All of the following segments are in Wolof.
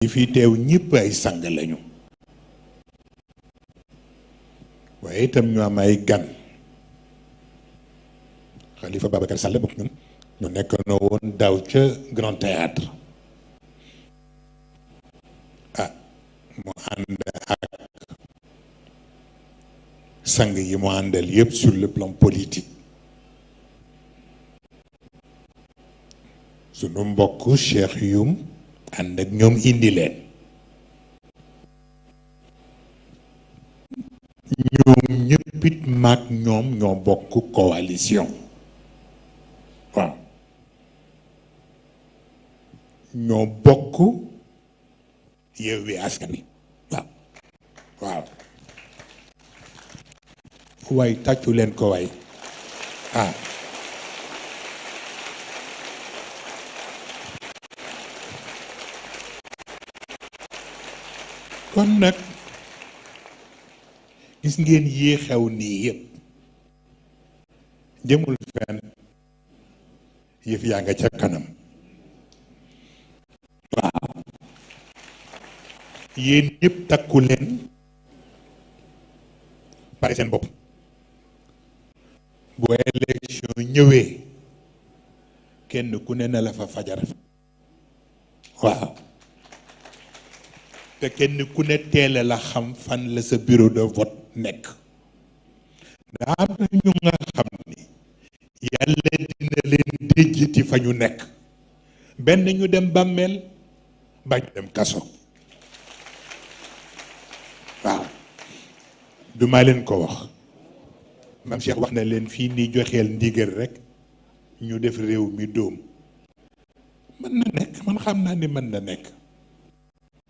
ñi fi teew ñëpp ay sang lañu waaye itam ñu am ay gan Khalifa Babacar Sall bokk ñun ñu nekk noo woon daaw ca Grand Théâtre mu ànd ak sang yi mu àndal yëpp sur le plan politique sunu mbokk Cheikh Youm ànd ak ñoom indi leen ñoom ñëppit maag ñoom ñoo bokk coalition waaw ñoo bokk Yewwi Askan Wi waaw waaw waay tàccu leen ko waay kon nag gis ngeen yii xew nii yëpp jëmul fenn yëf yaa nga ca kanam waaw yéen ñëpp takku leen pare seen bopp bu élection ñëwee kenn ku ne na la fa fajar waaw te kenn ku ne teele la xam fan la sa bureau de vote nekk ndax am na ñu nga xam ni yàlla dina leen déjjati fa ñu nekk benn ñu dem bàmmeel ba ñu dem kaso waaw duma leen ko wax Maam Cheikh wax na leen fii ni joxeel ndigal rek ñu def réew mi dóom mën na nekk man xam naa ni mën na nekk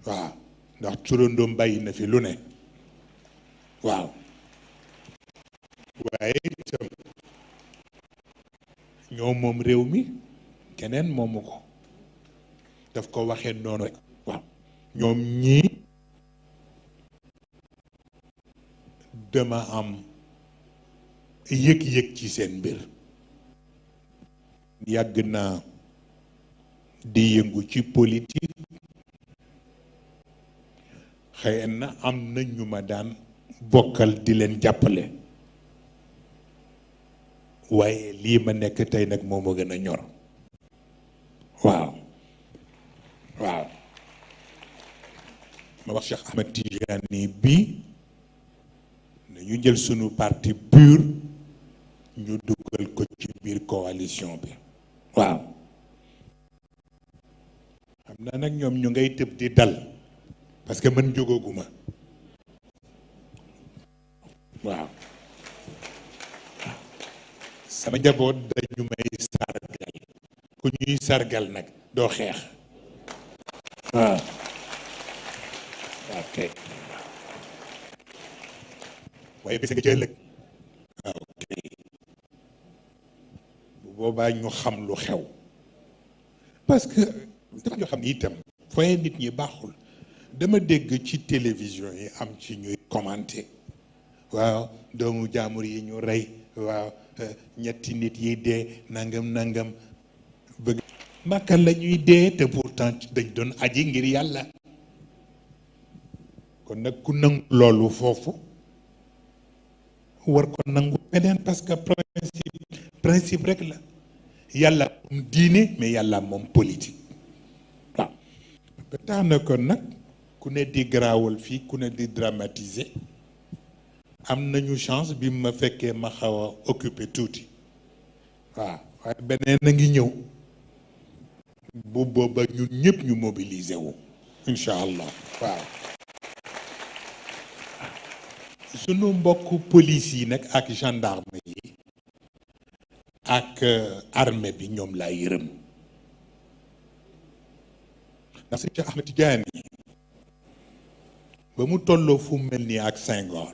waaw ndax turandoom bàyyi na fi lu ne waaw waaye itam ñoo moom réew mi keneen moomu ko daf ko waxee noonu rek waaw ñoom ñii dama am yëg-yëg ci seen mbir yàgg naa di yëngu ci politique xëy na am na ñu ma daan bokkal di leen jàppale waaye lii ma nekk tey nag moo ma gën a ñor waaw waaw ma wax Cheikh Ahmed Tidiane bii nañu jël sunu parti PUR ñu dugal ko ci biir coalition bi waaw xam naa nag ñoom ñu ngay tëb di dal parce que man jógaguma waaw sama njaboot dañu may sargal ku ñuy sargal nag doo xeex waaw ok waaye bisa nga ci ëllëg waaw ok bu boobaa ñu xam lu xew parce que dafa ñoo xam ni itam foye nit ñi baaxul dama dégg ci télévision yi am ci ñuy commenter waaw doomu jaamur yi ñu rey waaw ñetti nit yi dee nangam nangam bëgg Makka la ñuy dee te pourtant dañ doon aji ngir yàlla kon nag ku nangu loolu foofu war ko nangu beneen parce que principe rek la yàlla moom diine mais yàlla moom politique waaw ba tax na kon nag ku ne di garaawal fii ku ne di dramatiser am nañu chance bi ma fekkee ma xaw a occupé tuuti waaw waaye beneen a ngi ñëw bu booba ñun ñëpp ñu mobiliser wu incha allah waaw sunu mbokk police yi nag ak gendarme yi ak armée bi ñoom laa yërëm ndax Cheikh Ahmed Tidiane ba mu tolloo fu mel nii ak Senghor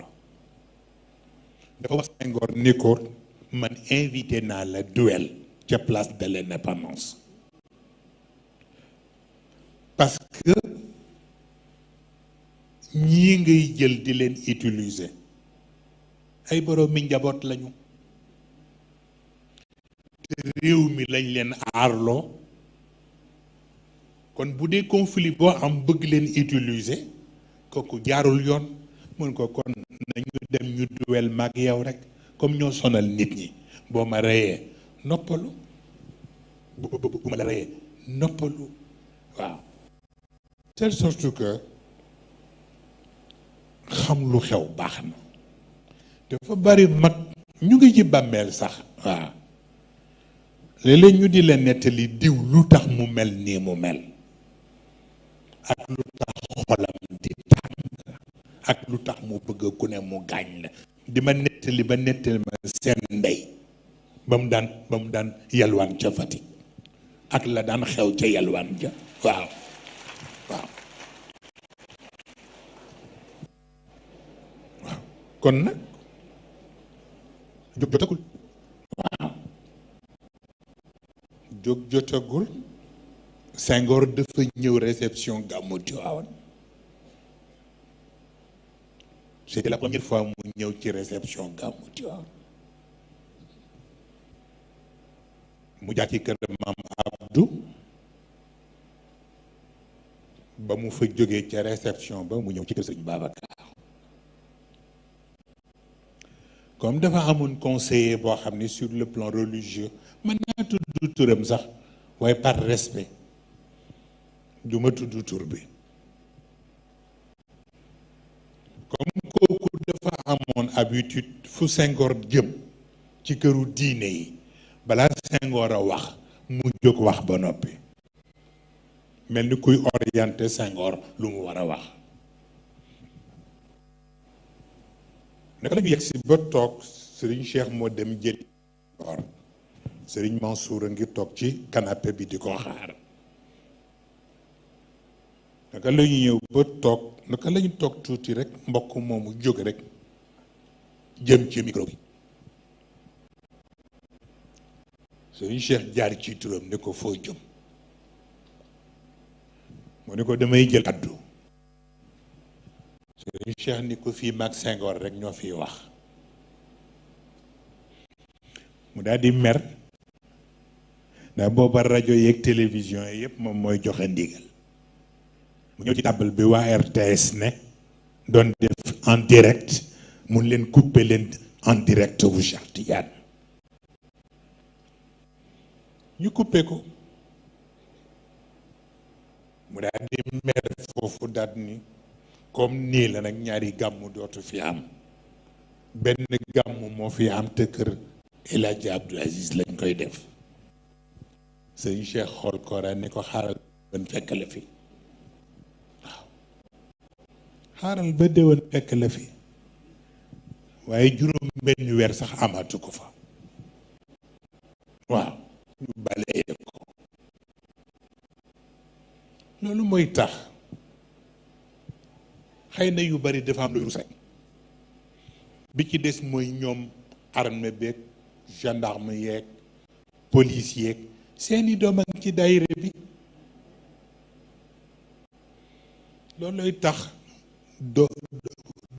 dafa wax Senghor ni ko man invité naa la duel ca place de l'Indépendance parce que ñii ngay jël di leen utiliser ay borom mi njaboot lañu te réew mi lañ leen aarloo kon bu dee conflit boo am bëgg leen utiliser kooku jaarul yoon mun ko kon nañu dem ñu duwel mag yow rek comme ñoo sonal nit ñi boo ma reyee noppalu bu ma la reyee noppalu waaw telle sorte que xam lu xew baax na dafa bari mag ñu ngi ci bàmmeel sax waaw léeg-léeg ñu di leen nettali diw lu tax mu mel nii mu mel ak lu tax xolam di tàng ak lu tax mu bëgg ku ne mu gaañ la di ma nettali ba nettali ma seen ndey ba mu daan yalwaan ca Fatick ak la daan xew ca yalwaan ja waaw waaw waaw kon nag jóg jotagul waaw jóg jotagul Senghor dafa ñëw réception gàmmu Tiwaawan c'était la première fois mu ñëw ci réception gàmmu Tiwaawan mu jaar ci kër maam Abdou ba mu fa jógee ca réception ba mu ñëw ci kër sëñ Babacar comme dafa amoon conseiller boo xam ni sur le plan religieux mën naa tudd turam sax waaye par respect du ma tudd tur bi comme kooku dafa amoon habitude fu Senghor jëm ci këru diine yi balaa Senghor a wax mu jóg wax ba noppi mel ni kuy orienté Senghor lu mu war a wax naka la ñu yegg si ba toog Serigne Cheikh moo dem jëli or Serigne Mansour a ngi toog ci canapé bi di ko xaar naka la ñu ñëw ba toog naka la ñu toog tuuti rek mbokk moomu jóg rek jëm ci micro bi Serigne Cheikh jaar ci turam ne ko foo jëm mu ne ko damay jël kaddu Serigne Cheikh ni ko fii mag Senghor rek ñoo fiy wax mu daal di mer ndax booba rajo yeeg télévision yi yëpp moom mooy joxe ndigal mu ñëw ci table bi waa RTS ne doon def en direct mun leen couper leen en direct bu Cheikh Tidiane ñu couper ko mu daal di mer foofu daal ni comme nii la nag ñaari gàmmu dootu fi am benn gàmmu moo fi am te kër El Hadji Abdou Aziz lañ koy def sëñ Cheikh xool ko ren ni ko xaaral ba fekk la fi waaw xaaral ba déwén fekk la fi waaye juróom benn weer sax amatu ko fa waaw ñu balee ko loolu mooy tax xëy na yu bari dafa am lu rus rek bi ci des mooy ñoom armée beeg gendarme yeeg police yeeg seeni doom ak ci daayira bi loolooy tax doo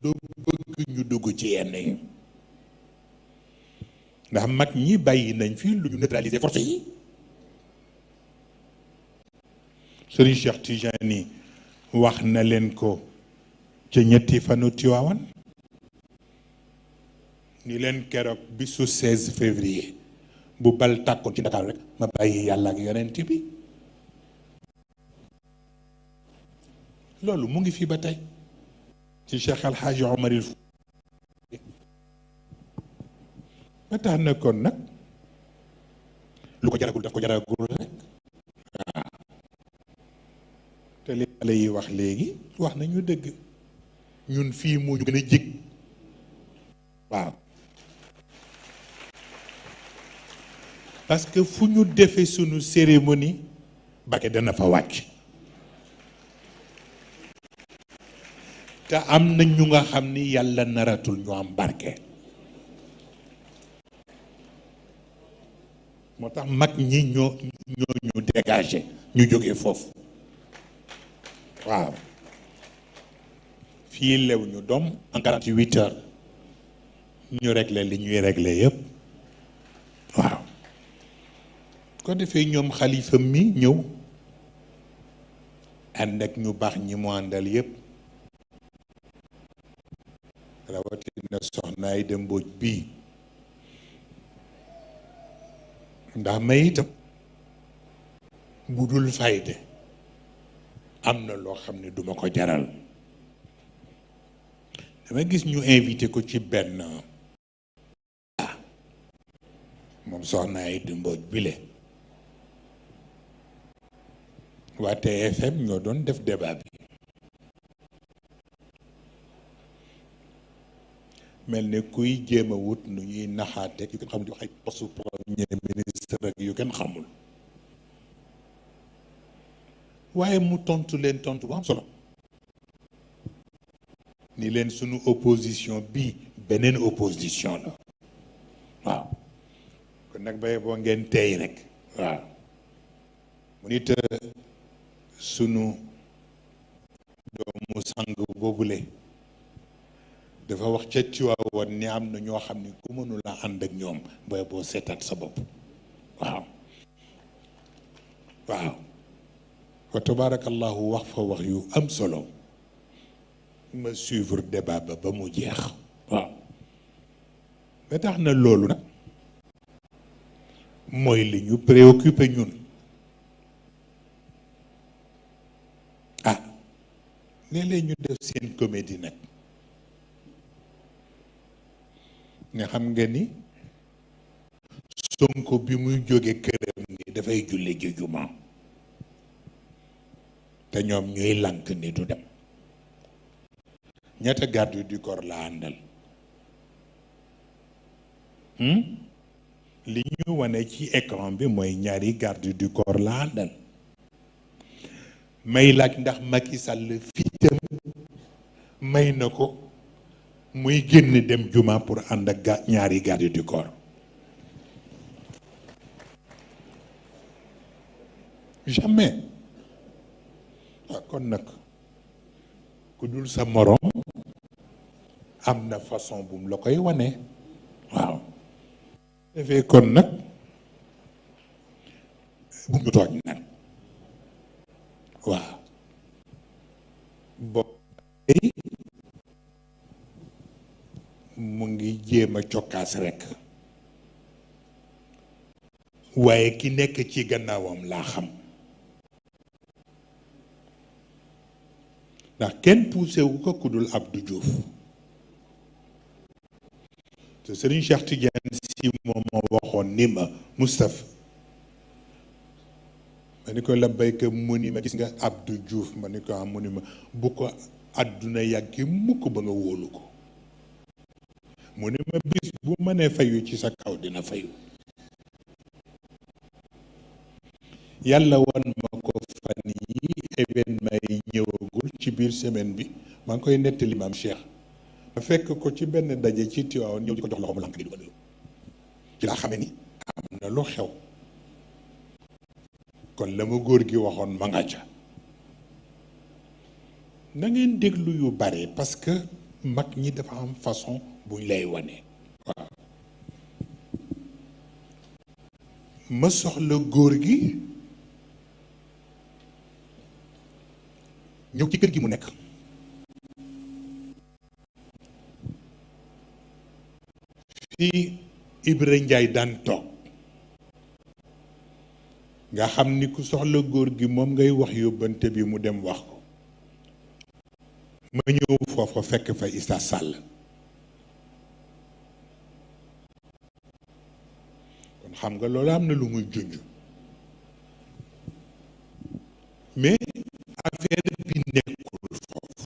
bëgg ñu dugg ci yenn yi ndax mag ñi bàyyi nañ fi lu ñu neutraliser force yi Serigne Cheikh Tijani wax na leen ko ca ñetti fanu Tiwaawan ni leen keroog bisu 16 février bu bal tàkkoon ci Dakar rek ma bàyyi yàlla ak yonent bi loolu mu ngi fii ba tey ci Cheikh Al Hadji Omar il ba tax na kon nag lu ko jaragul daf ko jaragul rek waaw te li xale yi wax léegi wax nañu dëgg ñun fii moo ñu gën a jig waaw parce que fu ñu defee sunu cérémonie Mbacké dana fa wàcc te am na ñu nga xam ni yàlla naratul ñu am barke moo tax mag ñi ñoo ñu dégagé ñu jógee foofu waaw fii lew ñu doom en 48 heures ñu réglé li ñuy réglé yëpp waaw ko defee ñoom xalifa mi ñëw ànd ak ñu baax ñi mu àndal yépp rawatina soxna ay dem Mbodj bii ndax may itam bu dul fayde am na loo xam ne duma ko jaral dama gis ñu invité ko ci benn moom soxna ay dem Mbodj bile waa TFM ñoo doon def débat bi mel ne kuy jéem a wut nu ñuy naxaate yu kenn xamul di wax ay poste premier ministre ak yu kenn xamul waaye mu tontu leen tontu bu am solo ni leen sunu opposition bi beneen opposition la waaw kon nag baye boo ngeen tey rek waaw mu nit sunu doomu sang boobule dafa wax ca Tiwaawan ni am na ñoo xam ne ku mënula ànd ak ñoom booy boo seetaat sa bopp waaw waaw wa tabaarakallahu wax fa wax yu am solo ma suivre débat ba mu jeex waaw ba tax na loolu nag mooy li ñu préoccupé ñun ah léeg-léeg ñu def seen comédie nag nga xam nga ni Sonko bi muy jóge këram ni dafay julli ji juma te ñoom ñuy lànk ni du dem ñaata garde du corps la àndal li ñu wane ci écran bi mooy ñaari garde du corps la àndal may laaj ndax Macky Sall fitam may na ko muy génn dem juma pour ànd ak ñaari garde du corps jamais waaw kon nag ku dul sa morom am na façon bu mu la koy wane waaw defee kon nag bu ñu tooñ nag waaw boobu mu ngi jéem a cokkaas rekk waaye ki nekk ci gannaawam laa xam ndax kenn poussé wu ko ku dul Abdou Diouf te Serigne Cheikh Tidiane si moom moo waxoon ni ma Moustapha ma ni ko la béykat mu ni ma gis nga Abdou Diouf ma ni ko am mu ni ma bu ko àdduna yàggi mukk ba nga wóolu ko mu ne ma bis bu mënee fayu ci sa kaw dina fayu yàlla wan ma ko fan yi événement yi ñëwagul ci biir semaine bi maa ngi koy nettali maam Cheikh ma fekk ko ci benn daje ci Tiwaawan ñëw di ko jox loxo mu lànk di du ma nuyu ci laa xame ni am na lu xew kon la ma góor gi waxoon ma nga ca na ngeen déglu yu bare parce que mag ñi dafa am façon buñ lay wane waaw ma soxla góor gi ñëw ci kër gi mu nekk fii Ibra Njaay daan toog nga xam ni ku soxla góor gi moom ngay wax yóbbante bi mu dem wax ko ma ñëw foofa fekk fa Issa Sall kon xam nga loolu am na lu muy junj mais affaire bi nekkul foofu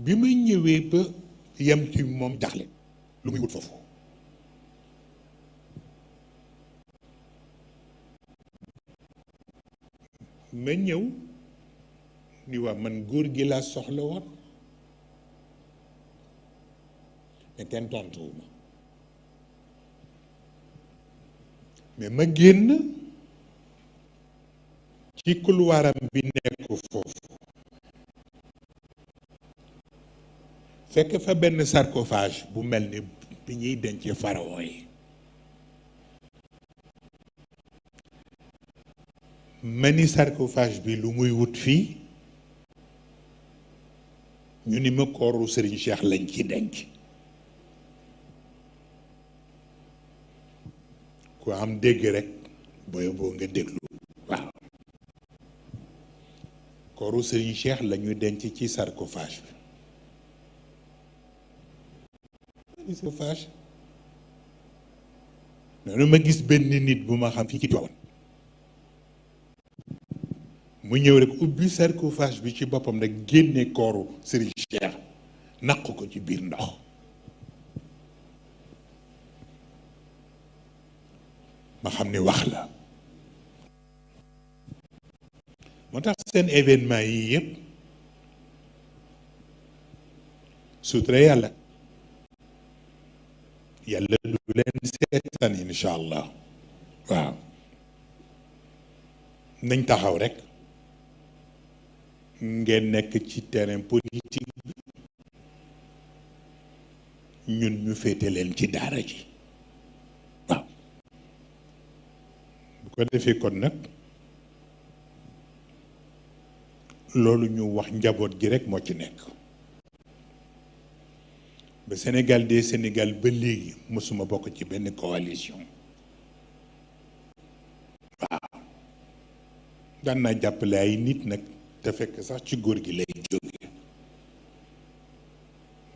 bi may ñëwee ba yem ci moom jaxle lu muy wut foofu ma ñëw ni waa man góor gi laa soxla woon mais kenn tontuwuma mais ma génn ci couloiram bi nekk foofu fekk fa benn sarcophage bu mel ni bi ñuy denc pharaon yi mani sarcophage bi lu muy wut fii ñu ni ma kooru Serigne Cheikh lañ ci denc ku am dégg rek boo nga déglu waaw kooru Serigne Cheikh la ñu denc ci sarcophage bi sarcophage noonu ma gis benn nit bu ma xam fii ci Tiwaawan mu ñëw rek ubbi sarcophage bi ci boppam rek génne kooru Serigne Cheikh naq ko ci biir ndox ma xam ni wax la moo tax seen événement yi yëpp sutura yàlla du leen seetaan incha allah waaw nañ taxaw rek ngeen nekk ci terrain politique bi ñun ñu féete leen ci daara ji waaw bu ko defee kon nag loolu ñu wax njaboot gi rek moo ci nekk ba Sénégal des Sénégal ba léegi mësuma bokk ci benn coalition waaw daan naa jàppale ay nit nag te fekk sax ci góor gi lay jóge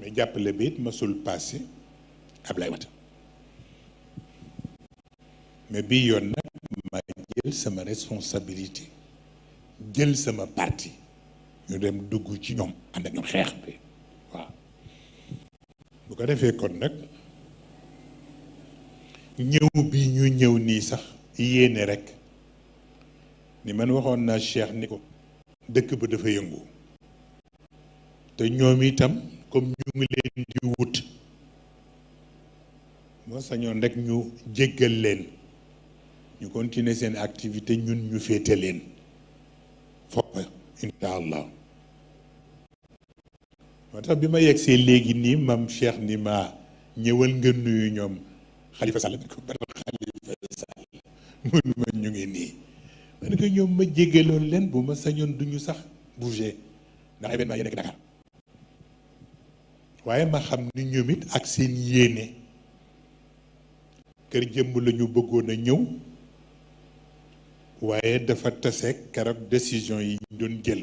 mais jàppale bi it mësul passé Ablaye Wade mais bii yoon nag ma jël sama responsabilité jël sama parti ñu dem dugg ci ñoom ànd ak ñoom xeex bi waaw bu ko defee kon nag ñëw bi ñu ñëw nii sax yéene rek ni man waxoon naa Cheikh ni ko dëkk ba dafa yëngu te ñoom itam comme ñu ngi leen di wut moo sañoon rek ñu jéggal leen ñu continuer seen activité ñun ñu féete leen foofa incha allah moo tax bi ma yegsee léegi nii mam Cheikh ni ma ñëwal nga nuyu ñoom Khalifa Sall ko bar Khalifa Sall mun ma ñu ngi nii man ko ñoom ma jéggaloon leen bu ma sañoon duñu sax bouger ndax événement yi nekk Dakar waaye ma xam ni ñoom it ak seen yéene kër jëmb la ñu bëggoon a ñëw waaye dafa tase keroog décision yi ñu doon jël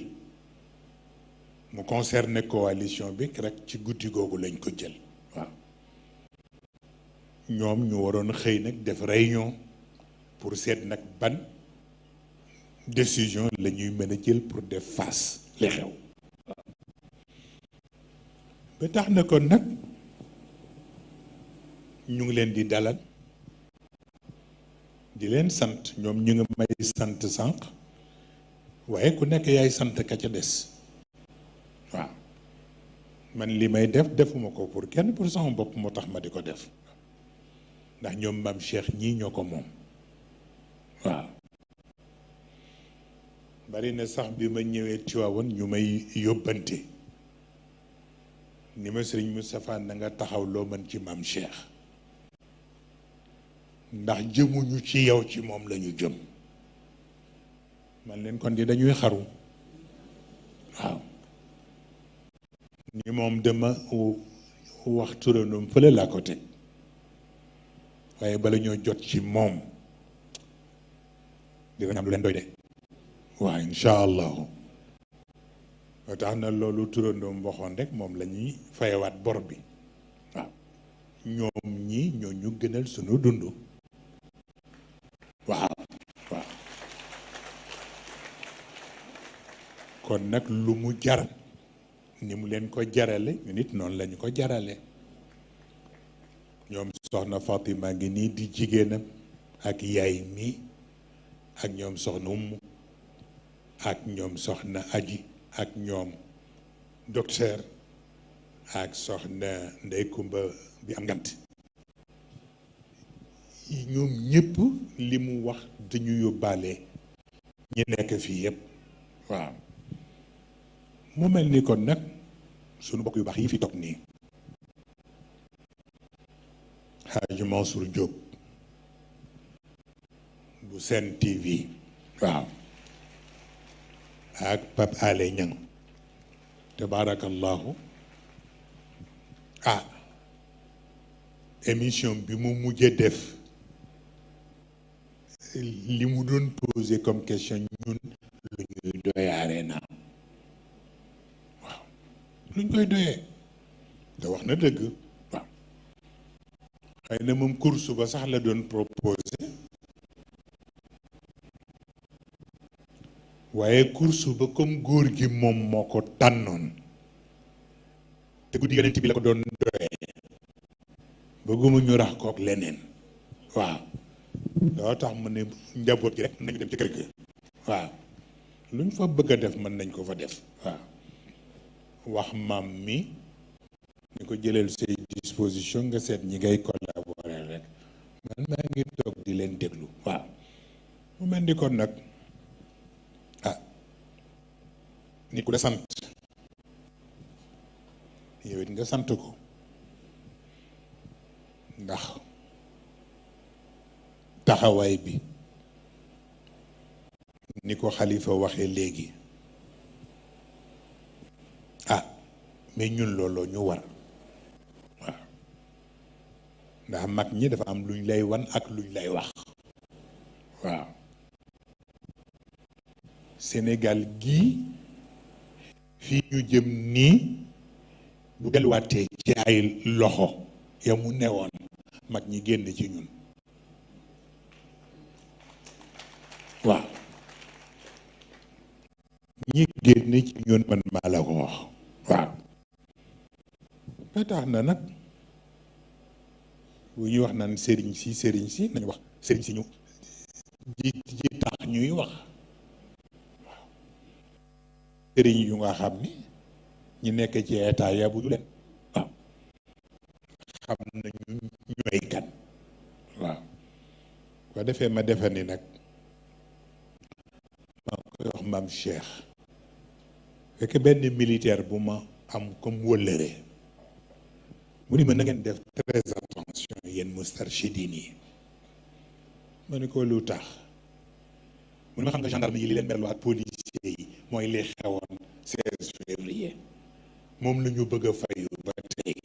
mu concerné coalition bi rek ci guddi googu lañ ko jël waaw ñoom ñu waroon xëy nag def réunion pour seet nag ban décision la ñuy mën a jël pour def face li xew waaw ba tax na kon nag ñu ngi leen di dalal di leen sant ñoom ñu ngi may sant sànq waaye ku nekk yaay sant ka ca des waaw man li may def defuma ko pour kenn pour sama bopp moo tax ma di ko def ndax ñoom maam Cheikh ñii ñoo ko moom waaw bari na sax bi ma ñëwee Tiwaawan ñu may yóbbante ni ma Sëriñ Moustapha na nga taxaw loo mën ci maam Cheikh ndax jëmuñu ci yow ci moom lañu jëm man leen kon di dañuy xaru waaw ni moom dama wax turandoom fële laa ko teg waaye bala ñoo jot ci moom dinañ am lu leen doy de waaw incha allahu moo tax na loolu turandoom waxoon rek moom la ñuy fayewaat bor bi waaw ñoom ñi ñoo ñu gënal sunu dund waaw waaw kon nag lu mu jar ni mu leen ko jarale ñu nit noonu lañu ko jarale ñoom soxna Fatima ngi nii di jigéenam ak yaay mi ak ñoom soxna Umu ak ñoom soxna Aji ak ñoom docteur ak soxna Ndey Kumba bi am ngant ñoom ñëpp li mu wax dañu yóbbaale ñi nekk fii yëpp waaw mu mel ni kon nag sunu bokk yu baax yi fi toog nii Hadji Mansour Diop bu Sen TV waaw ak Pape Alé Niang tabarakallahu ah émission bi mu mujjee def li mu doon posé comme question ñun lu ñuy doyaaree naa waaw lu ñu koy doyee te wax na dëgg waaw xëy na moom course ba sax la doon proposé waaye course ba comme góor gi moom moo ko tànnoon te guddi yonent bi la ko doon doyee bëgguma ñu rax kook leneen waaw loo tax mu ne njaboot gi rek nañu dem ci kër ga waaw lu ñu fa bëgg a def mën nañ ko fa def waaw wax maam mi ni ko jëlal say disposition nga seet ñi ngay collaborer rek man maa ngi toog di leen déglu waaw mu mel ni kon nag ah nit ku la sant yow it nga sant ko ndax taxawaay bi ni ko xalifa waxee léegi ah mais ñun looloo ñu war waaw ndax mag ñi dafa am luñ lay wan ak luñ lay wax waaw Sénégal gii fii ñu jëm nii bu delluwaatee ci ay loxo ya mu newoon mag ñi génn ci ñun waaw ñi génn ci ñun man maa la ko wax waaw ba tax na nag bu ñuy wax naan sëriñ si nañu wax sëriñ si ñu ji tax ñuy wax waaw sëriñ yu nga xam ni ñi nekk ci état ya bu du leen waaw xam nañu ñooy kan waaw ko defee ma defe ni nag maa koy wax maam Cheikh fekk benn militaire bu ma am comme wëllëre mu ni ma na ngeen def très attention yéen Moustarchidine yi ma ni ko lu tax mu ne ma xam nga gendarme yi li leen merloo ak policier yi mooy li xewoon 16 février moom la ñu bëgg a fayu ba tey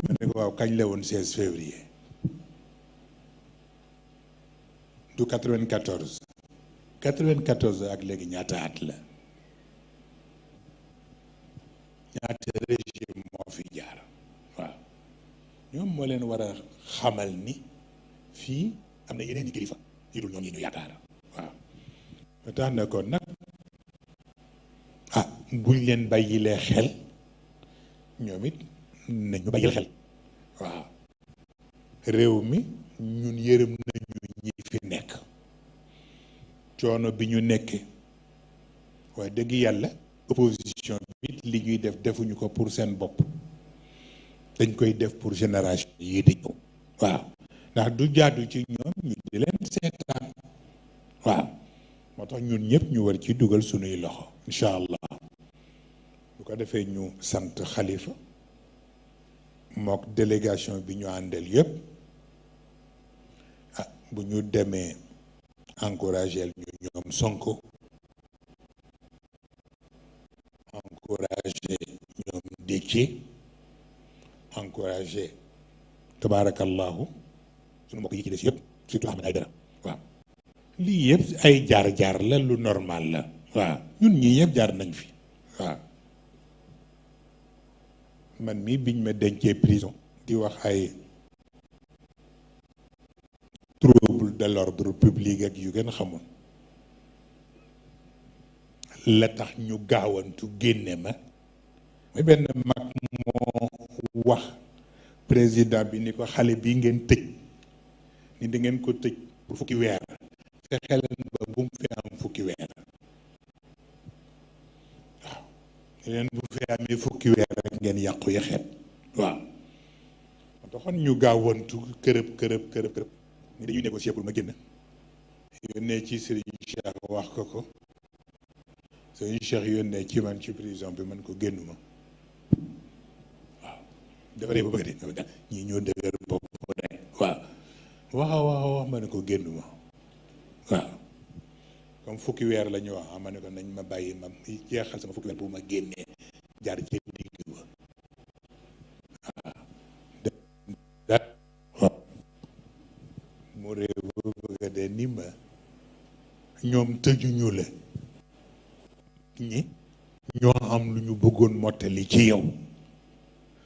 ma ne ko waaw kañ la woon 16 février du 94 ak léegi ñaata at la ñaata régime moo fi jaar waaw ñoom moo leen war a xamal ni fii am na yeneen i kilifa yu dul ñoom yi ñu yaakaar waaw ba tax na kon nag ah buñ leen bàyyilee xel ñoom it nañu bàyyil xel waaw réew mi ñun yërëm nañu ñi fi nekk coono bi ñu nekkee waaye dëgg yàlla opposition bi li ñuy def defuñu ko pour seen bopp dañ koy def pour génération yi di ñëw waaw ndax du jaadu ci ñoom ñu di leen seetaan waaw moo tax ñun ñëpp ñu war ci dugal sunuy loxo incha allah bu ko defee ñu sant xalifa mook délégation bi ñu àndal yëpp ah bu ñu demee encouragé ñu ñoom Sonko encouragé ñoom Déthié encouragé tabaarakallahu sunu mbokk yi ci des yëpp surtout Ahmed Aïdara waaw lii yëpp ay jaar-jaar la lu normal la waaw ñun ñii yëpp jaar nañ fi waaw man mii biñ ma dencee prison di wax ay trouble de l'ordre public ak yu gën xamul la tax ñu gaawantu génne ma mais benn mag moo wax président bi ni ko xale bi ngeen tëj ni da ngeen ko tëj pour fukki weer fexe leen ba bu mu fi am fukki weer waaw leen bu fi amee fukki weer rek ngeen yàqu yaxeet waaw moo taxoon ñu gaawantu kërëb ni dañuy négocier pour ma génn yónnee ci Serigne Cheikh wax ko Serigne Cheikh yónnee ci man ci prison bi man ko génnuma waaw dafa dee ba bëgg de ñii ñoo dëgër bopp rek waaw wax ma ne ko génnuma waaw ñoom fukki weer la ñu wax ma ne ko nañ ma bàyyi ma jeexal sama fukki weer bu ma génnee jaar ci digg ba waaw mu réew ba bëgga dee ni ma ñoom tëjuñu la ñi ñoo am lu ñu bëggoon mottali ci yow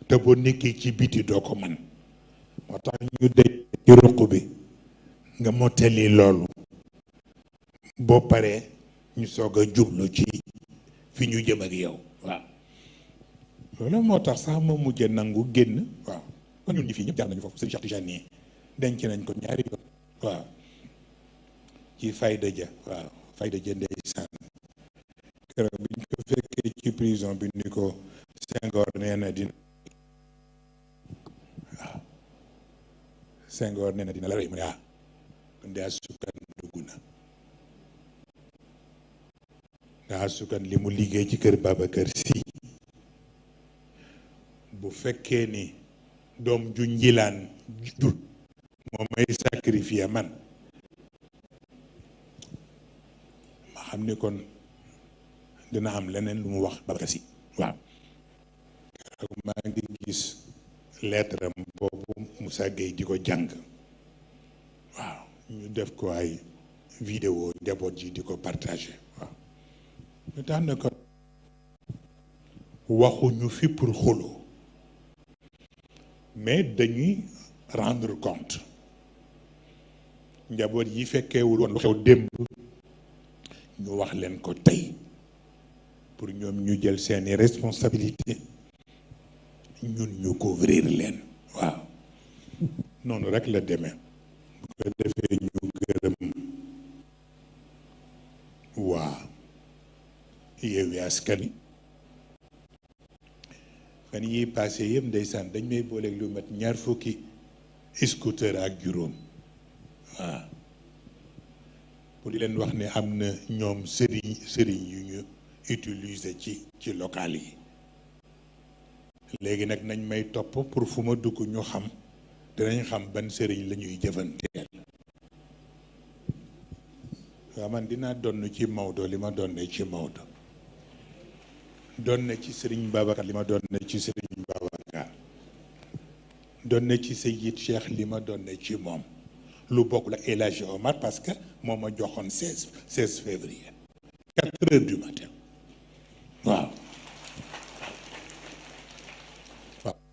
te boo nekkee ci biti doo ko man moo tax ñu dej ci ruq bi nga mottali loolu boo paree ñu soog a jublu ci fi ñu jëm ak yow waaw loolu moo tax sax ma mujje nangu génn waaw kon ñun ñi fii ñëpp jaar nañu foofu sëñ Cheikh Tidiane nii denc nañ ko ñaari yoon waaw ci fayda ja waaw fayda ja ndeysaan keroog bi ñu ko fekkee ci prison bi ni ko Senghor nee na dina waaw Senghor nee na dina la rey mu ne ah kon daa sukkan dugg na daa sukkan li mu liggéey ci kër Babacar Sy bu fekkee ni doom ju njilaan jur moo may sacrifier man ma xam ni kon dina am leneen lu mu wax Babacar Sy waaw keroog maa ngi gis lettre am boobu Moussa Gueye di ko jàng waaw ñu def ko ay vidéo njaboot ji di ko partagé waaw ñu tax na ko waxuñu fi pour xuloo mais dañuy rendre compte njaboot yi fekkeewul woon lu xew démb ñu wax leen ko tey pour ñoom ñu jël seeni responsabilité ñun ñu couvrir leen waaw noonu rek la demee bu ko defee ñu gërëm waa Yewwi Askan Wi fan yi passé yëpp ndeysaan dañ may booleeg lu mat ñaar fukki scooter ak juróom waaw pour di leen wax ne am na ñoom sëriñ yu ñu utiliser ci local yi léegi nag nañ may topp pour fu ma dugg ñu xam dinañ xam ban sëriñ la ñuy jëfanteel waaw man dinaa donn ci Maodo li ma donne ci Maodo doon na ci Serigne Babacar li ma doon na ci Serigne Babacar doon na ci Seyyid Cheikh li ma doon na ci moom lu bokk la El Hadji Omar parce que moo ma joxoon 16 février 4 heures du matin waaw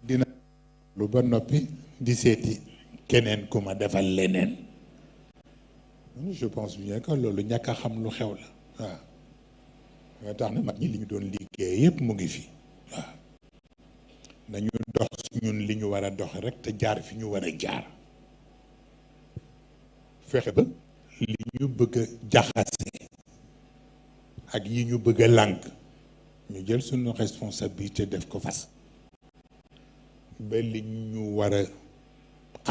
dina lu ba noppi di seeti keneen ku ma defal leneen je pense bien que loolu ñàkk a xam lu xew la waaw nga tax na mag ñi li ñu doon liggéey yépp mu ngi fi waaw nañu dox ñun li ñu war a dox rek te jaar fi ñu war a jaar fexe ba li ñu bëgg a jaxase ak yi ñu bëgg a lànk ñu jël suñu responsabilité def ko fas ba li ñu war a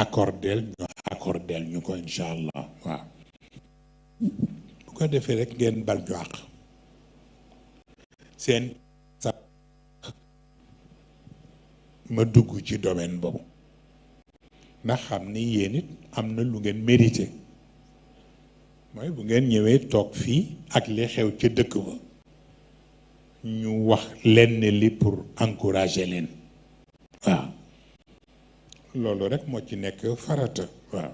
accordeel ñu ko incha allah waaw bu ko defee rek ngeen bal ñu àq seen sax ma dugg ci domaine boobu ndax xam ni yéen it am na lu ngeen mérité mooy bu ngeen ñëwee toog fii ak li xew ca dëkk ba ñu wax lenn li pour encourager leen waaw loolu rek moo ci nekk farata waaw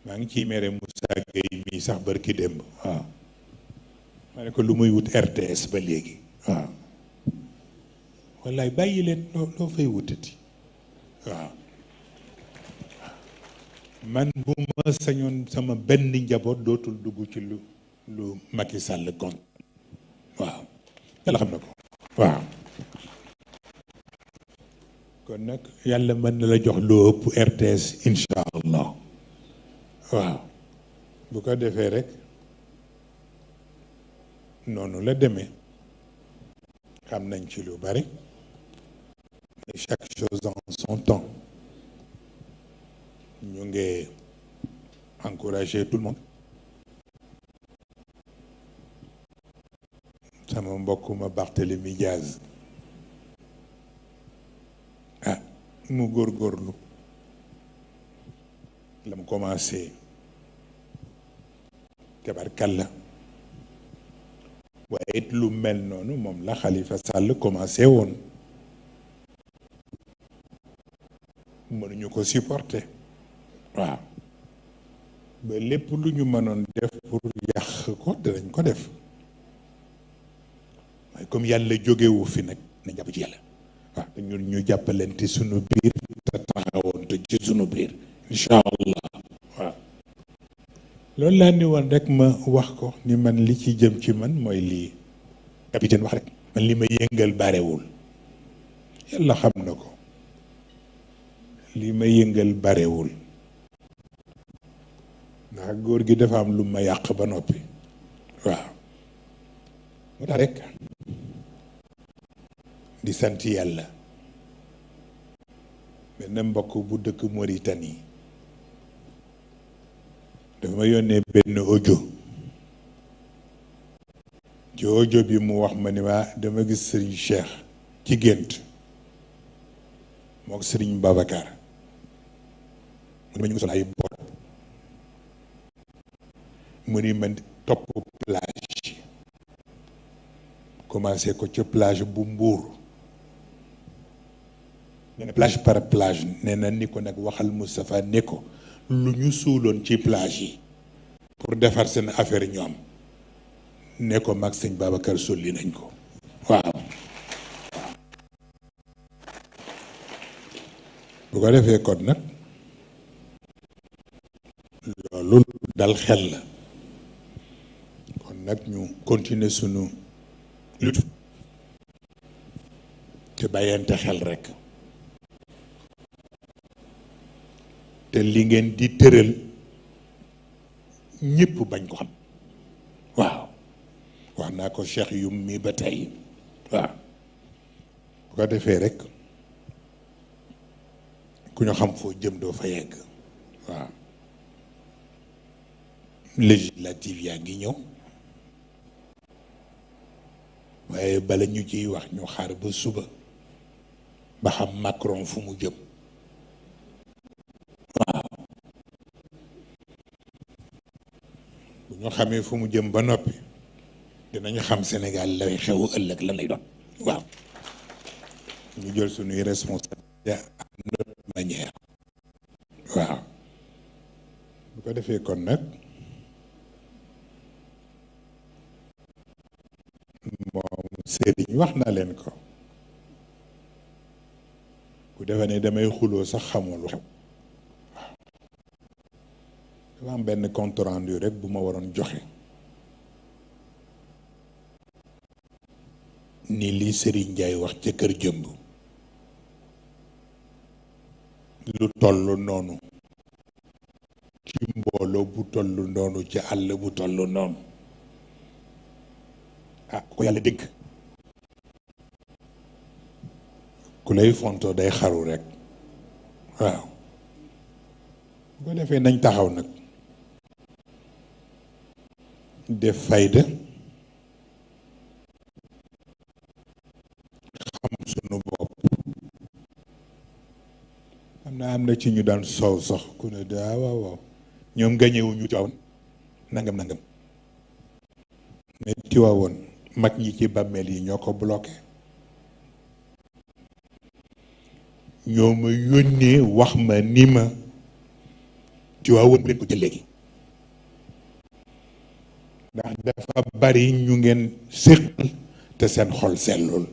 maa ngi ciy mere Moussa Gueye mii sax barki démb waaw ma ne ko lu muy wut RTS ba léegi waaw wallaay bàyyi leen loo fay wutati waaw man bu ma sañoon sama benn njaboot dootul dugg ci lu Macky Sall kon waaw yàlla xam na ko waaw kon nag yàlla mën na la jox loo ëpp RTS incha allah waaw bu ko defee rek noonu la demee xam nañ ci lu bari mais chaque chose en son temps ñu ngi encourager tout le monde sama mbokk ma Barthélémy Diaz ah mu góorgóorlu la mu commencé tabarkalla waaye it lu mel noonu moom la Khalifa Sall commencé woon mënuñu ko supporter waaw ba lépp lu ñu mënoon def pour yàq ko danañ ko def waaye comme yàlla jógewu fi nag na jàpp ci yàlla waaw te ñun ñu jàppalante sunu biir te taxawoon te ci sunu biir incha allah waaw loolu laa ni woon rek ma wax ko ni man li ci jëm ci man mooy lii capitaine wax rek man li ma yëngal barewul yàlla xam na ko li ma yëngal barewul ndax góor gi dafa am lu ma yàq ba noppi waaw moo tax rek di sant yàlla benn mbokk bu dëkk Mauritanie dafa ma yónnee benn audio ci audio bi mu wax ma ni waa dama gis sëriñ Cheikh ci gént moo ko sëriñ Babacar mu ni ma ñu ngi sol ay bot mu ni man topp plage commencé ko ca plage bu Mbuur nee na plage par plage nee na ni ko nag waxal Moustapha ne ko lu ñu suuloon ci plage yi pour defar seen affaire ñoom ne ko mag sëñ Babacar sulli nañ ko waaw bu ko defee kon nag loolu dal xel la kon nag ñu continuer sunu lutte te bàyyante xel rekk te li ngeen di tëral ñépp bañ ko xam waaw wax naa ko Cheikh Yum mi ba tey waaw bu ko defee rekk ku ñu xam foo jëm doo fa yegg waaw législative yaa ngi ñëw waaye bala ñu ciy wax ñu xaar ba suba ba xam Macron fu mu jëm waaw bu ñu xamee fu mu jëm ba noppi dinañu xam Sénégal lay xew ëllëg lan lay doon waaw ñu jël suñuy responsabilité à notre manière waaw bu ko defee kon nag moom sëriñ wax na leen ko ku defee ne damay xuloo sax xamul lu xew waaw dafa am benn compte rendu rek bu ma waroon joxe ni li Sëriñ Njaay wax ca kër jëmb lu toll noonu ci mbooloo bu toll noonu ci àll bu toll noonu ah ko yàlla dégg ku lay fontoo day xaru rek waaw bu ko defee nañ taxaw nag def fayda xam sunu bopp am na ci ñu daan soow sax ku ne daa waaw waaw ñoom gañewuñu Tiwaawan nangam nangam mais Tiwaawan mag ñi ci bàmmeel yi ñoo ko bloqué ñoo ma yónnee wax ma ni ma Tiwaawan bu leen ko jël léegi ndax dafa bari ñu ngeen séqal te seen xol sellul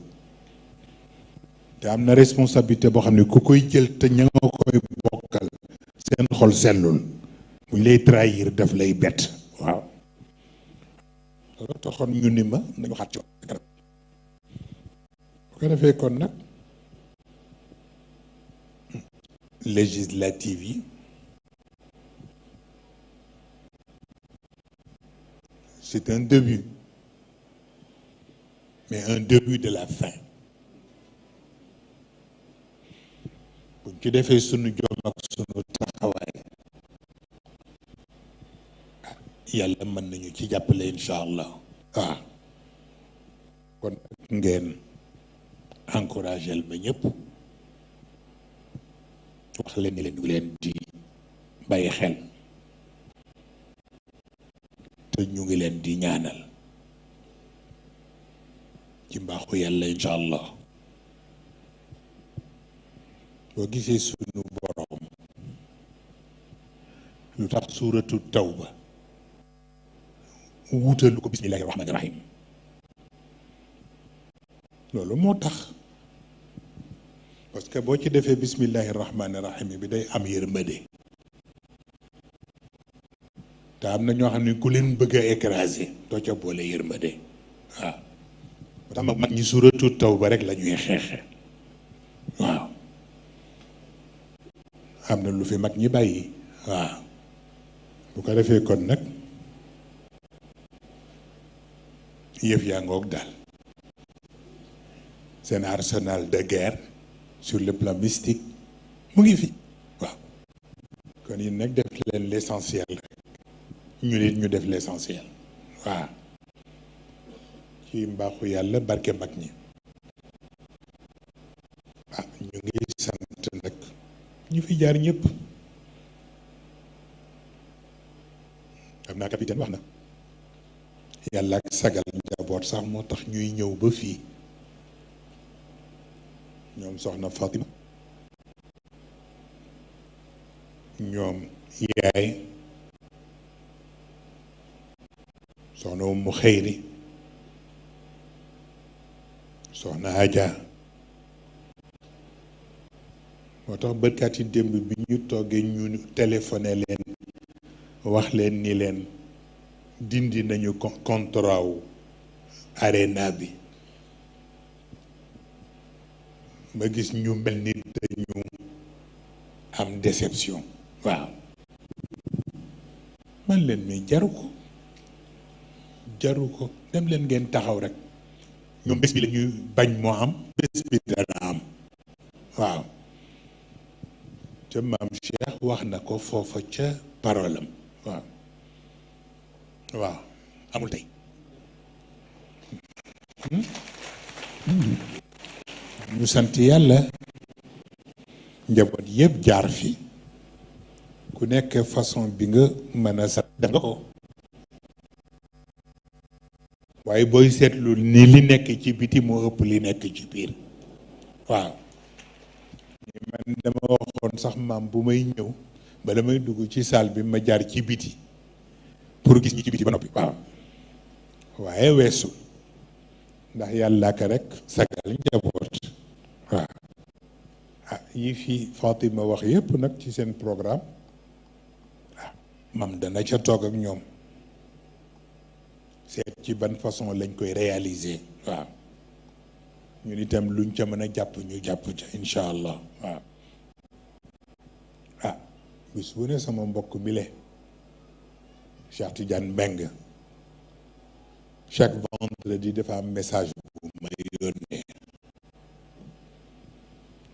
te am na responsabilité boo xam ne ku koy jël te ña nga koy bokkal seen xol sellul buñ lay trahir daf lay bett waaw loolu taxoon ñu ni ma nañu xaat ci kanam bu ko defee kon nag législative yi c'est un début mais un début de la fin buñ ci defee sunu jom ak sunu taxawaay yàlla mën nañu ci jàppale incha allah waaw kon ngeen encouragel ba ñëpp wax leen ni leen ñu leen di bàyyi xel te ñu ngi leen di ñaanal ci mbaaxu yàlla incha allah. boo gisee sunu borom lu tax suuratu tawba wutalu ko bismillahi rahmani rahim loolu moo tax parce que boo ci defee bismillahi rahmani rahim bi day am yërmande te am na ñoo xam ne ku leen bëgg a écraser doo ca boole yërmande waaw moo tax mag ñi suuratu tawba rek la ñuy xeexe waaw am na lu fi mag ñi bàyyi waaw bu ko defee kon nag yëf yaa ngoog daal seen arsenal de guerre sur le plan mystique mu ngi fi waaw kon yi nag def leen l'essentiel rek ñu nit ñu def l'essentiel waaw ci mbaaxu yàlla barke mag ñi ah ñu ngi sant nag ñu fi jaar ñëpp xam naa capitaine wax na yàlla ak sagal njaboot sax moo tax ñuy ñëw ba fii ñoom soxna Fatima ñoom yaay soxna Umu Xeyri soxna Aja moo tax bërkaat yi démb bi ñu toggee ñu téléphoné leen wax leen ni leen dindi nañu contrat wu arena bi ma gis ñu mel ni dañu am déception waaw man leen mais jaru ko dem leen ngeen taxaw rek ñoom bés bi la ñuy bañ moo am bés bi dana am waaw te maam Cheikh wax na ko foofa ca parole am waaw amul tey ñu sant yàlla njaboot yëpp jaar fi ku nekk façon bi nga mën a sant def nga ko waaye booy seetlu ni li nekk ci biti moo ëpp li nekk ci biir waaw man dama waxoon sax maam bu may ñëw ba damay dugg ci salle bi ma jaar ci biti pour gis ñi ci biti ba noppi waaw waaye weesu ndax yàlla ka rek sagal njaboot waaw ah yi fi Fatima wax yépp nag ci seen programme waaw mam dana ca toog ak ñoom seet ci ban façon lañ koy réaliser waaw ñun itam luñ ca mën a jàpp ñu jàpp ca incha allah waaw ah bis bu ne sama mbokk mi le Cheikh Tidiane Mbengue chaque vendredi dafa am message bu may yónnee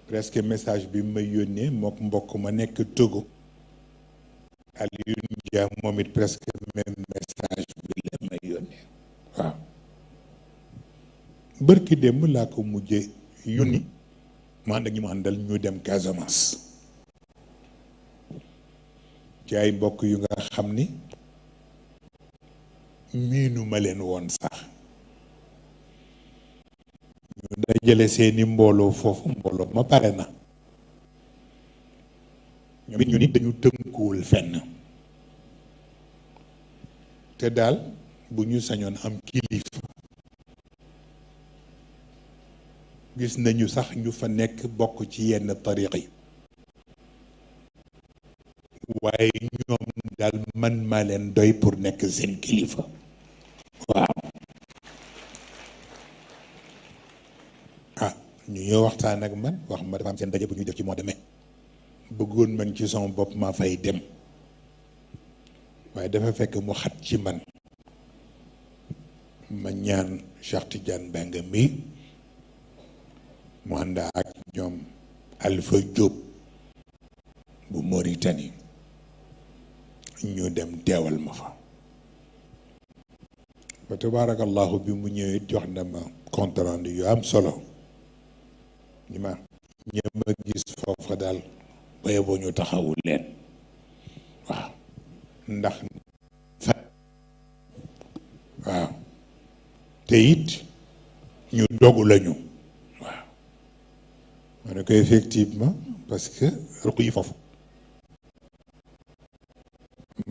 presque message bi may yónnee mook mbokk ma nekk Togo Alioune Dia moom it presque même message bi la may yónnee waaw bërki démb laa ko mujje yónni mu ànd ak ñi mu àndal ñu dem Casamance ci ay mbokk yu nga xam ni miinu ma leen woon sax ñu dajale seeni mbooloo foofu mbooloo ma pare na ñoom it ñu nit dañu tënkuwul fenn te daal bu ñu sañoon am kilifa gis nañu sax ñu fa nekk bokk ci yenn tariqa yi waaye ñoom daal man maa leen doy pour nekk seen kilifa waaw ah ñu ñëw waxtaan ak man wax ma dafa am seen daje bu ñuy def ci mois de mai bëggoon man ci sama bopp maa fay dem waaye dafa fekk mu xat ci man ma ñaan Cheikh Tidiane Mbengue mi mu ànd ak ñoom Alpha Diop bu Mauritanie ñu dem teewal ma fa fa tabaarakallahu bi mu ñëwee jox na ma compte rendu yu am solo ni ma ñëpp a gis foofa daal baye boo ñu taxawu leen waaw ndax fa waaw te it ñu dogu lañu waaw ma ne ko effectivement parce que ruq yi foofu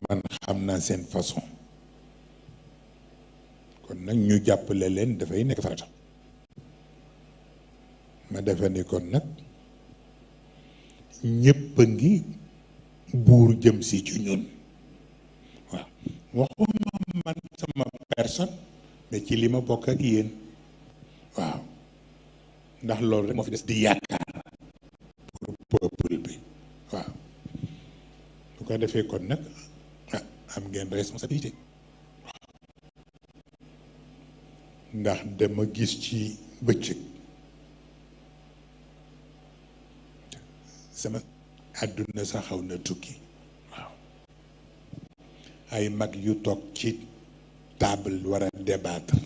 man xam naa seen façon kon nag ñu jàppale leen dafay nekk farata ma defe ni kon nag ñépp a ngi buur jëm si ci ñun waaw waxuma man sama personne mais ci li ma bokk ak yéen waaw ndax loolu rek moo fi des di yaakaar pour peuple bi waaw bu ko defee kon nag am ngeen responsabilité ndax dama gis ci bëccëg sama àdduna sax xaw na tukki waaw ay mag yu toog ci table war a débattre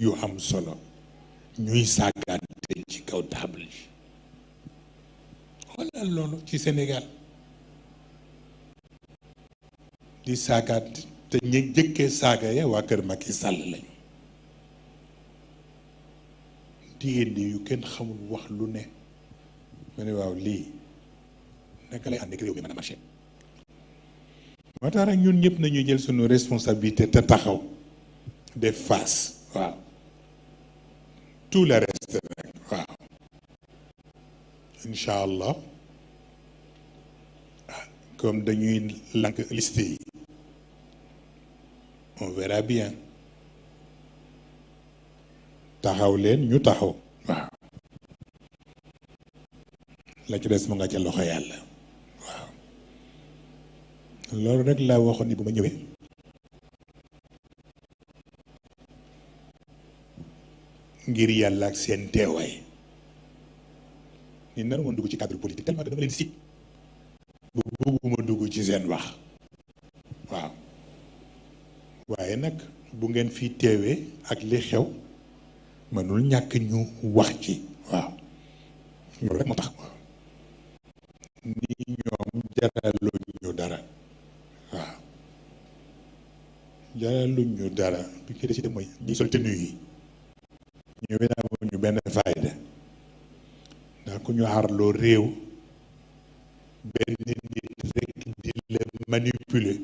yu am solo ñuy sàggante ci kaw table yi xoolal loolu ci Sénégal di saagaat te ñu jëkkee saaga ya waa kër Macky Sall lañu di indi yu kenn xamul wax lu ne ma ne waaw lii naka lay ànd ak réew mi mën a marché moo tax rek ñun ñëpp nañu jël suñu responsabilité te taxaw def face waaw tout le reste rek waaw incha allah comme dañuy lank liste yi on verra bien taxaw leen ñu taxaw waaw la ci des mu nga ca loxo yàlla waaw loolu rek laa waxoon ni bu ma ñëwee ngir yàlla ak seen teewaay ni nar woon dugg ci cadre politique tellement que dama leen si bu bëgguma dugg ci seen wax waaw waaye nag bu ngeen fi teewee ak li xew mënul ñàkk ñu wax ci waaw loolu rek moo tax waaw ni ñoom jaraluñ ñu dara waaw jaraluñ ñu dara bi ci décidé mooy ñi sol tenue yi ñu wenaamu ñu benn fayda ndax ku ñu aarloo réew benn nit rek di la manipuler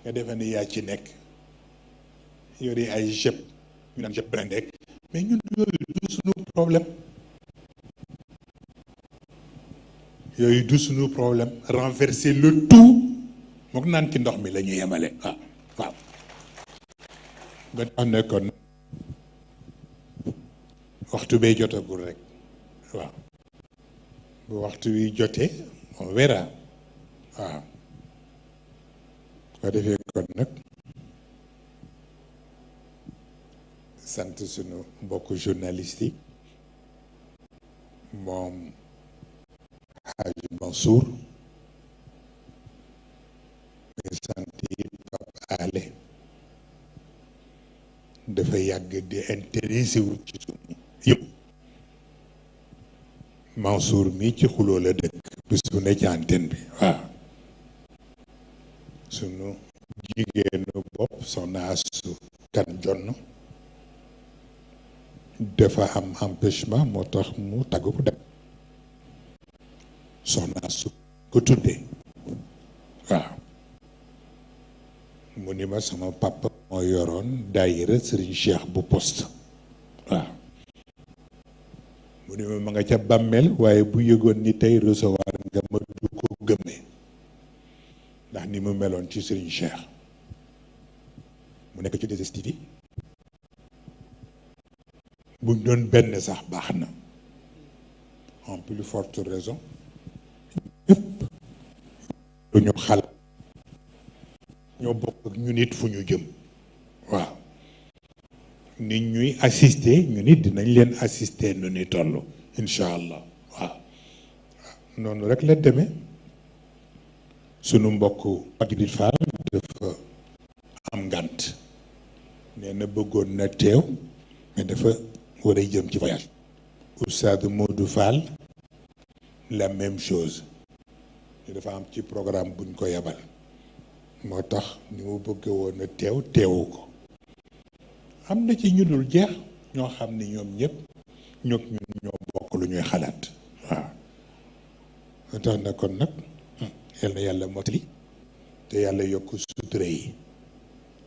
nga defe ne yaa ci nekk yore ay jëpp ñu naan jëpp brandek mais ñun yooyu du suñu problème yooyu du suñu problème renverser le tout mook naan ci ndox mi la ñu yemale waaw waaw ba tax ne kon waxtu bee jotagul rek waaw bu waxtu wi jotee on verra waaw ko defee kon nag sant sunu mbokku journaliste yi moom Hadj Mansour mais sant yi Pape Ale dafa yàgg di intéressé wu ci sunu yëpp Mansour mi ci xuloo la dëkk bis bu ne ci antenne bi waaw sunu jigéenu bopp soxna Asu Kan Jonn dafa am empêchement moo tax mu tàggu ko dem soxna Asu ko tuddee waaw mu ni ma sama papa moo yoroon daayira Serigne Cheikh bu poste waaw mu ni ma nga ca bàmmeel waaye bu yëgoon ni tey recevoir nga ma du ko gëmmee ndax ni mu meloon ci Serigne Cheikh mu nekk ci 2STV buñ doon benn sax baax na en plus forte raison ñëpp lu ñu xalaat ñoo bokk ak ñu nit fu ñu jëm waaw nit ñuy assister ñu nit dinañ leen assister nu ni toll incha allah waaw noonu rek la demee sunu mbokk Jibril Fall dafa am ngànt nee na bëggoon na teew mais dafa war a jëm ci voyage Oustaz Modou Fall la même chose dafa am ci programme buñ ko yebal moo tax ni mu bëgg woon a teewu ko. am na ci ñu dul jeex ñoo xam ni ñoom ñëpp ñun ñoo bokk lu ñuy xalaat waaw. moo tax na kon nag yal na yàlla motali te yàlla yokk sutura yi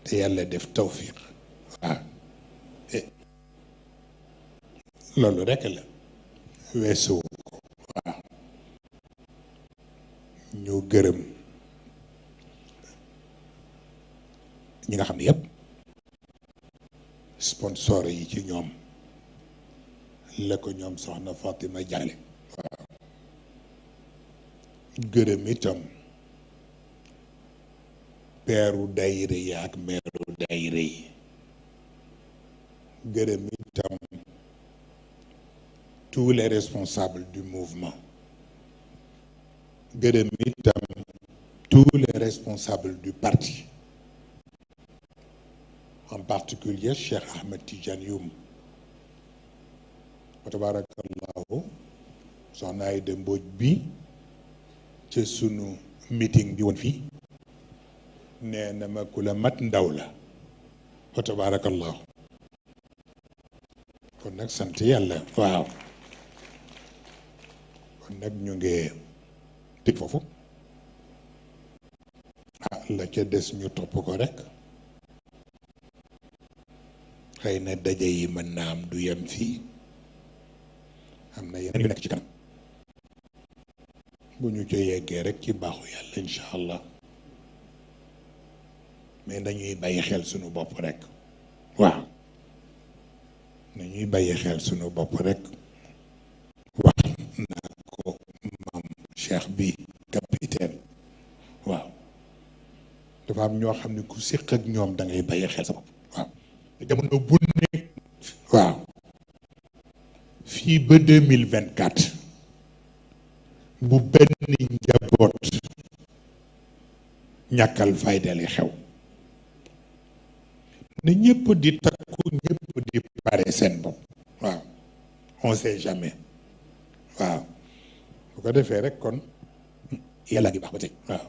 te yàlla def tawfiq waaw. loolu rekk la weesuwu ko waaw. ñu gërëm ñi nga xam ne yëpp sponsor yi ci ñoom la ko ñoom soxna Fatima jàlle waaw. gërëm itam peeru dayre yi ak meeru dayre yi. gërëm itam tous les responsables du mouvement. gërëm itam tous les responsables du parti. en particulier Cheikh Ahmed Tidiane Youm. wa tabarakallahu soxna Aïda Mbodj bi ca sunu meeting bi woon fii nee na ma ku la mat ndaw la wa tabarakallahu. kon nag sant yàlla waaw. kon nag ñu ngi tëj foofu la ca des ñu topp ko rek. xëy na daje yi mën naa am du yem fii am na yeneen yu nekk ci kanam bu ñu ca yeggee rek ci baaxu yàlla incha allah mais nañuy bàyyi xel sunu bopp rek waaw. nañuy bàyyi xel sunu bopp rek wax naa ko maam Cheikh bi capitaine waaw. dafa am ñoo xam ne ku séq ak ñoom da ngay bàyyi xel sa bopp waaw. jamono bu nekk waaw fii ba 2024 bu benn njaboot ñàkkal faydali xew na ñëpp di takku ñëpp di pare seen bopp waaw. on sait jamais waaw. bu ko defee rek kon yàlla ngi baax ba tey waaw.